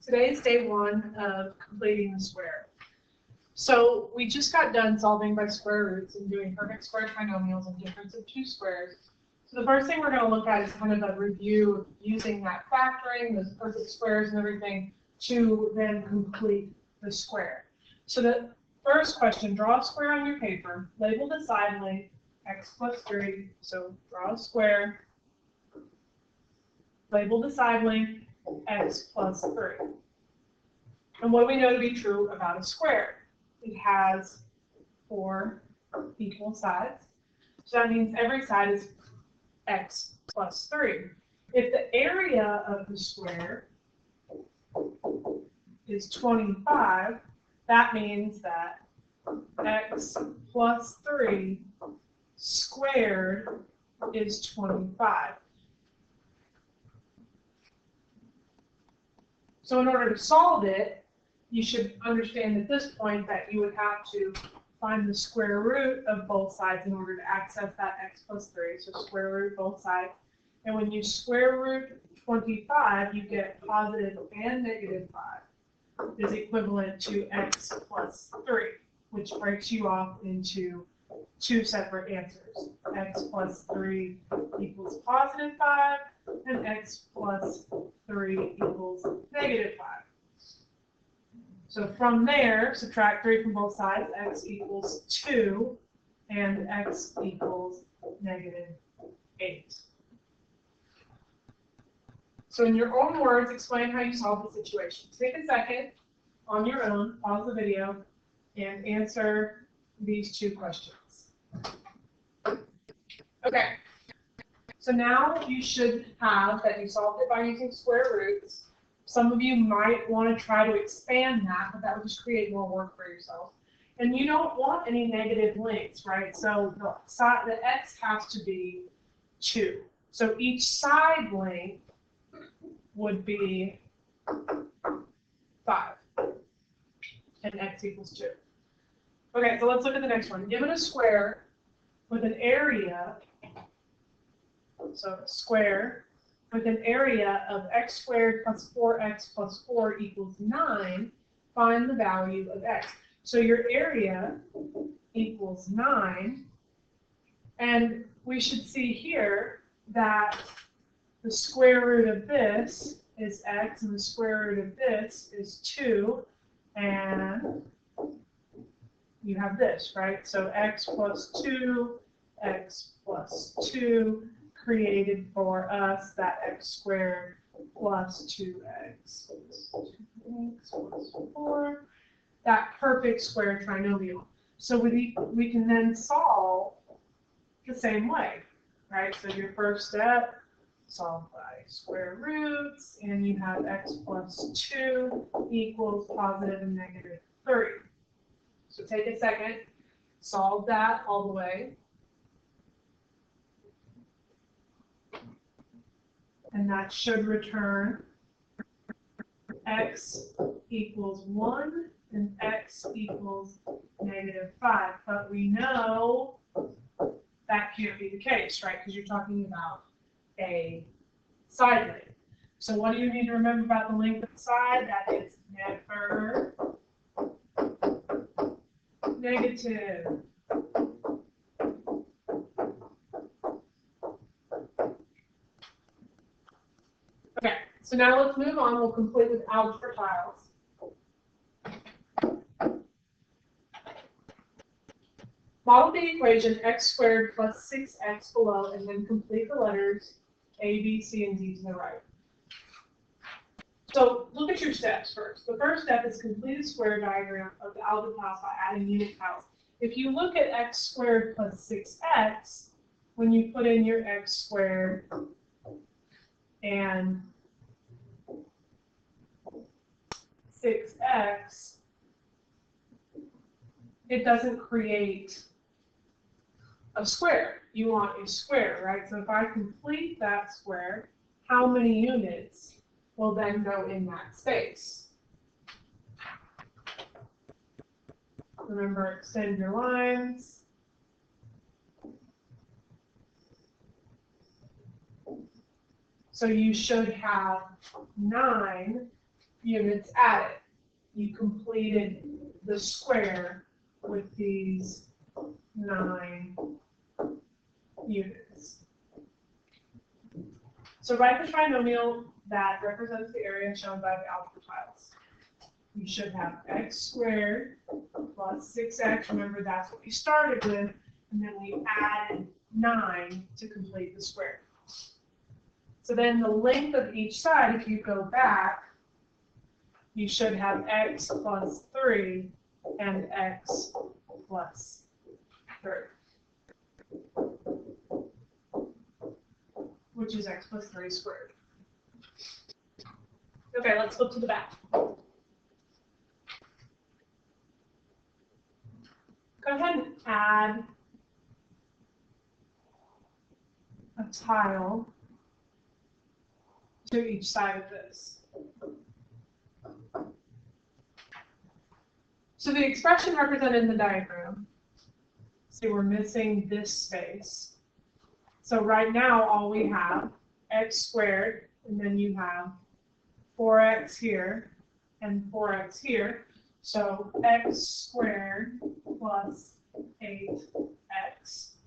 Today's day one of completing the square. So we just got done solving by square roots and doing perfect square trinomials and difference of two squares. So the first thing we're going to look at is kind of a review of using that factoring, those perfect squares and everything to then complete the square. So the first question, draw a square on your paper, label the side length x plus 3, so draw a square, label the side length x plus 3. And what do we know to be true about a square? It has 4 equal sides. So that means every side is x plus 3. If the area of the square is 25, that means that x plus 3 squared is 25. So in order to solve it, you should understand at this point that you would have to find the square root of both sides in order to access that x plus 3. So square root both sides. And when you square root 25, you get positive and negative 5 is equivalent to x plus 3, which breaks you off into two separate answers. X plus 3 equals positive 5, and x plus 3 equals negative 5. So from there, subtract 3 from both sides, x equals 2, and x equals negative 8. So in your own words, explain how you solve the situation. Take a second on your own, pause the video, and answer these two questions. Okay, so now you should have that you solved it by using square roots. Some of you might want to try to expand that, but that would just create more work for yourself. And you don't want any negative lengths, right? So the x has to be 2. So each side length would be 5, and x equals 2. Okay, so let's look at the next one. Given a square with an area, so a square with an area of x squared plus 4x plus 4 equals 9, find the value of x. So your area equals 9, and we should see here that the square root of this is x, and the square root of this is 2, and you have this, right? So x plus 2, x plus 2, created for us that x squared plus 2x plus 4, that perfect square trinomial. So we can then solve the same way, right? So your first step, solve by square roots, and you have x plus 2 equals positive and negative 3. So take a second, solve that all the way. And that should return x equals 1 and x equals negative 5. But we know that can't be the case, right? Because you're talking about a side length. So what do you need to remember about the length of the side? That is never negative. Okay, so now let's move on. We'll complete with algebra tiles. Model the equation x squared plus 6x below, and then complete the letters A, B, C, and D to the right. So look at your steps first. The first step is complete a square diagram of the algebra tiles by adding unit tiles. If you look at x squared plus 6x, when you put in your x squared and 6x, it doesn't create a square. You want a square, right? So if I complete that square, how many units will then go in that space? Remember, extend your lines. So you should have 9 units added. You completed the square with these 9 units. So write the trinomial that represents the area shown by the algebra tiles. You should have x squared plus 6x. Remember, that's what we started with, and then we added 9 to complete the square. So then the length of each side, if you go back, you should have x plus 3 and x plus 3, which is x plus 3 squared. Okay, let's flip to the back. Go ahead and add a tile to each side of this. So the expression represented in the diagram, see, we're missing this space. So right now, all we have, x squared, and then you have 4x here and 4x here. So x squared plus 8x.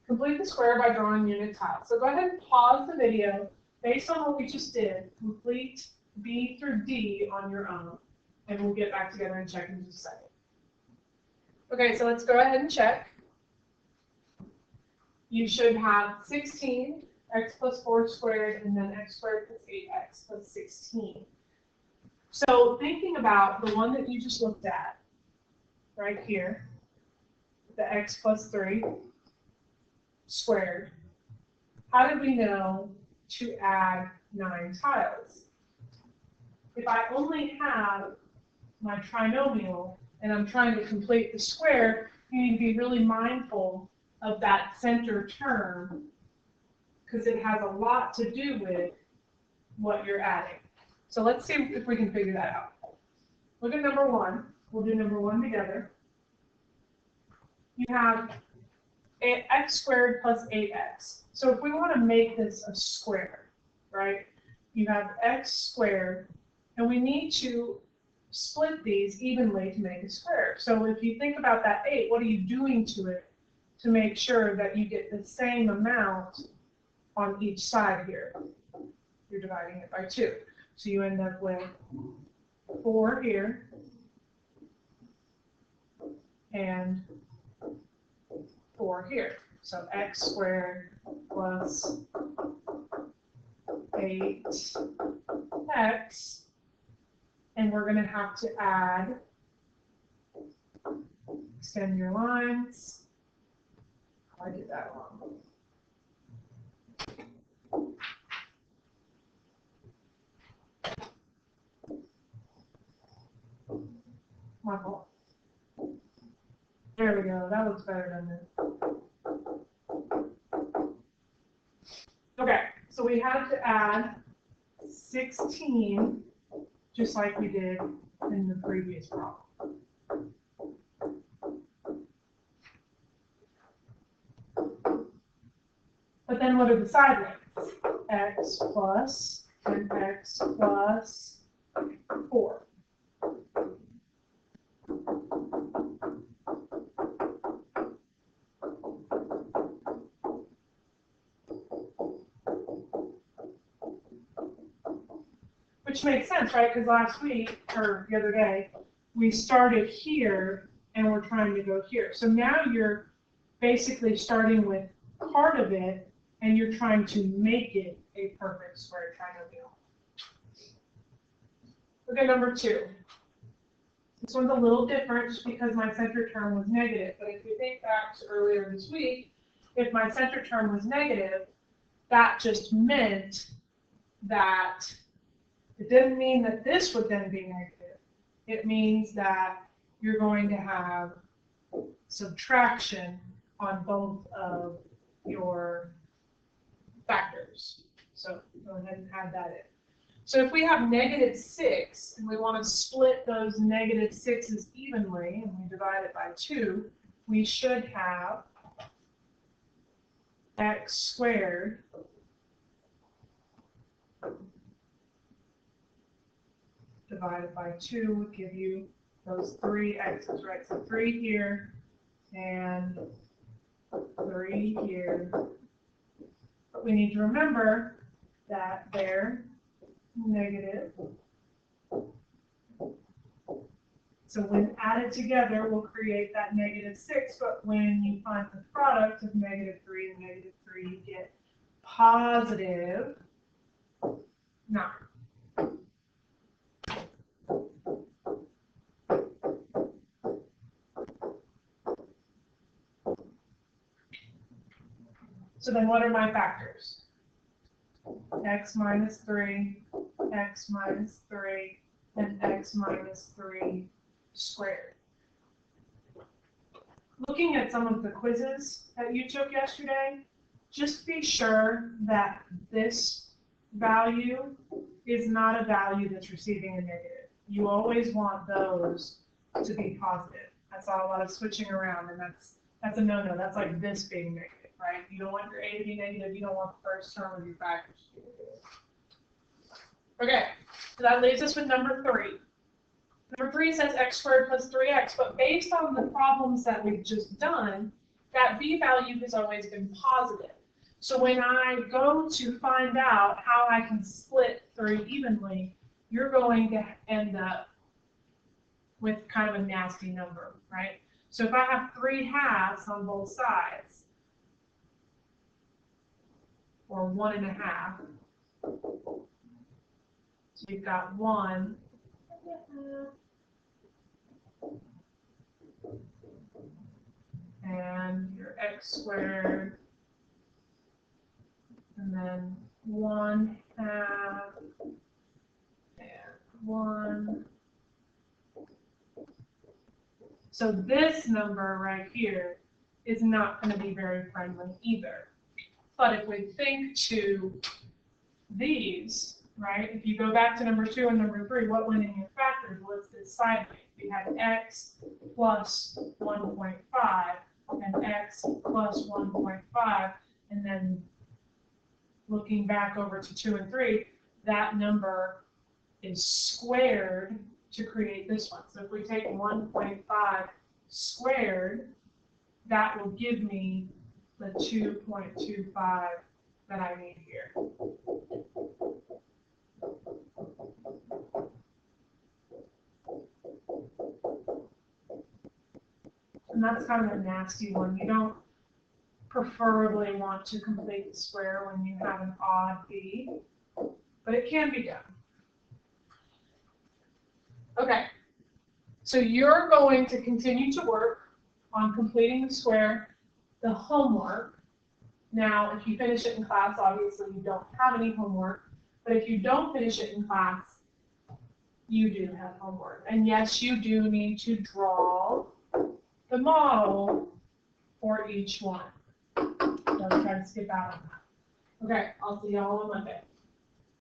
Complete the square by drawing unit tiles. So go ahead and pause the video. Based on what we just did, complete B through D on your own. And we'll get back together and check in just a second. Okay, so let's go ahead and check. You should have 16, x plus 4 squared, and then x squared plus 8x plus 16. So thinking about the one that you just looked at, right here, the x plus 3 squared, how did we know to add 9 tiles? If I only have my trinomial and I'm trying to complete the square, you need to be really mindful of that center term because it has a lot to do with what you're adding. So let's see if we can figure that out. Look at number 1. We'll do number 1 together. You have x squared plus 8x. So if we want to make this a square, right, you have x squared, and we need to split these evenly to make a square. So if you think about that 8, what are you doing to it to make sure that you get the same amount on each side here? You're dividing it by 2. So you end up with 4 here and 4 here. So x squared plus 8x. And we're going to have to add, extend your lines. I did that wrong. My fault. There we go. That looks better than this. Okay, so we have to add 16, just like we did in the previous problem. But then what are the side lengths? X plus and x plus 4. Which makes sense, right? Because last week, or the other day, we started here and we're trying to go here. So now you're basically starting with part of it and you're trying to make it a perfect square trinomial. Okay, number 2. This one's a little different just because my center term was negative. But if you think back to earlier this week, if my center term was negative, that just meant that it didn't mean that this would then be negative. It means that you're going to have subtraction on both of your factors. So go ahead and add that in. So if we have -6 and we want to split those -6's evenly and we divide it by 2, we should have x squared divided by 2 would give you those 3 x's, right? So 3 here and 3 here. But we need to remember that they're negative. So when added together, we'll create that -6, but when you find the product of -3 and -3, you get positive 9. So then what are my factors? X minus 3, x minus 3, and x minus 3 squared. Looking at some of the quizzes that you took yesterday, just be sure that this value is not a value that's receiving a negative. You always want those to be positive. I saw a lot of switching around, and that's a no-no. That's like this being negative, right? You don't want your a to be negative. You don't want the first term of your factors to be negative. Okay, so that leaves us with number 3. Number 3 says x squared plus 3x, but based on the problems that we've just done, that b value has always been positive. So when I go to find out how I can split 3 evenly, you're going to end up with kind of a nasty number, right? So if I have 3 halves on both sides, or 1.5, so you've got 1 and your x squared, and then 1/2 and 1. So this number right here is not going to be very friendly either. But if we think to these, right, if you go back to number 2 and number 3, what went in your factors? What's this sideways? We had x plus 1.5 and x plus 1.5, and then looking back over to 2 and 3, that number is squared to create this one. So if we take 1.5 squared, that will give me the 2.25 that I need here. And that's kind of a nasty one. You don't preferably want to complete the square when you have an odd b, but it can be done. Okay, so you're going to continue to work on completing the square, the homework. Now, if you finish it in class, obviously you don't have any homework, but if you don't finish it in class, you do have homework. And yes, you do need to draw the model for each one. Don't try to skip out on that. Okay, I'll see y'all on Monday.